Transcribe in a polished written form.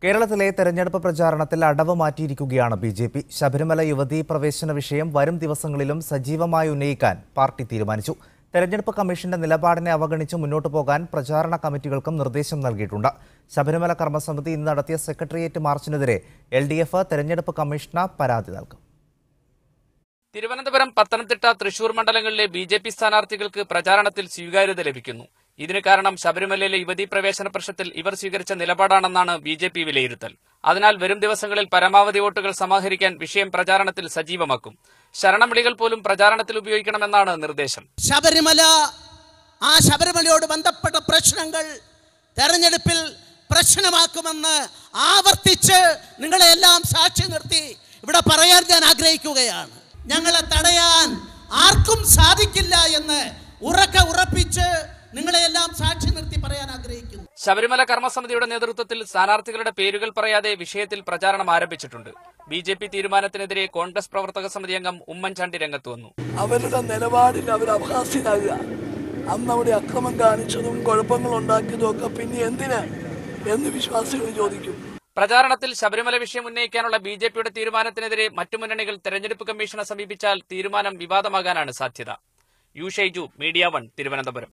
കേരളത്തിലെ തെരഞ്ഞെടുപ്പ് പ്രചാരണത്തിൽ അടവ് മാറ്റിയിരിക്കുകയാണ് ബി.ജെ.പി. ശബരിമല യുവതീ പ്രവേശന വിഷയം വരും ദിവസങ്ങളിലും സജീവമായി ഉന്നയിക്കാൻ പാർട്ടി തീരുമാനിച്ചു. തെരഞ്ഞെടുപ്പ് കമ്മീഷന്റെ നിലപാടിനെ അവഗണിച്ച് മുന്നോട്ടു പോകാൻ പ്രചാരണ കമ്മിറ്റികൾക്കും നിർദ്ദേശം നൽകിയിട്ടുണ്ട്. ശബരിമല കർമ്മസമിതി ഇന്ന് നടത്തിയ സെക്രട്ടേറിയറ്റ് മാർച്ചിനെതിരെ LDF തെരഞ്ഞെടുപ്പ് കമ്മീഷന് പരാതി നൽകും. തിരുവനന്തപുരം, പത്തനംതിട്ട, തൃശൂർ മണ്ഡലങ്ങളിലെ ബി.ജെ.പി. സ്ഥാനാർത്ഥികൾക്ക് പ്രചാരണത്തിൽ സ്വീകാര്യത ലഭിക്കുന്നു. ഇതിന് കാരണം ശബരിമലയിലെ യുവതീ പ്രവേശന പ്രശ്നത്തിൽ ഇവർ സ്വീകരിച്ച നിലപാടാണെന്നാണ് ബി.ജെ.പി. വിലയിരുത്തൽ. അതിനാൽ വരും ദിവസങ്ങളിൽ പരമാവധി വോട്ടുകൾ സമാഹരിക്കാൻ വിഷയം പ്രചാരണത്തിൽ സജീവമാക്കും. ശരണംവിളികൾ പോലും പ്രചാരണത്തിൽ ഉപയോഗിക്കണമെന്നാണ് നിർദ്ദേശം. ശബരിമലയോട് ബന്ധപ്പെട്ട പ്രശ്നങ്ങൾ തെരഞ്ഞെടുപ്പിൽ പ്രശ്നമാക്കുമെന്ന് ആവർത്തിച്ച് നിങ്ങളെല്ലാം സാക്ഷി നിർത്തി ഇവിടെ പറയാൻ ഞാൻ ആഗ്രഹിക്കുകയാണ്. ഞങ്ങളെ തടയാൻ ആർക്കും സാധിക്കില്ല എന്ന് ഉറപ്പിച്ച് നിങ്ങളെല്ലാം സാക്ഷി നിർത്തി പറയാൻ ആഗ്രഹിക്കുന്നു. ശബരിമല കർമ്മസമിതിയുടെ നേതൃത്വത്തിൽ സ്ഥാനാർത്ഥികളുടെ പേരുകൾ പറയാതെ വിഷയത്തിൽ പ്രചാരണം ആരംഭിച്ചിട്ടുണ്ട്. ബി.ജെ.പി. തീരുമാനത്തിനെതിരെ കോൺഗ്രസ് പ്രവർത്തക സമിതി അംഗം ഉമ്മൻചാണ്ടി രംഗത്ത് വന്നു. അവരുടെ നിലപാടിൽ അവർ അപഹാസ്യരാകുക, അന്ന് അവിടെ അക്രമം കാണിച്ചതും കുഴപ്പങ്ങൾ ഉണ്ടാക്കിയതും ഒക്കെ പിന്നെ എന്തിന് എന്ന് വിശ്വാസികൾ ചോദിക്കും. പ്രചാരണത്തിൽ ശബരിമല വിഷയം ഉന്നയിക്കാനുള്ള ബി.ജെ.പിയുടെ തീരുമാനത്തിനെതിരെ മറ്റു മുന്നണികൾ തെരഞ്ഞെടുപ്പ് കമ്മീഷനെ സമീപിച്ചാൽ തീരുമാനം വിവാദമാകാനാണ് സാധ്യത. U Shaiju, media 1, Thiruvananthapuram.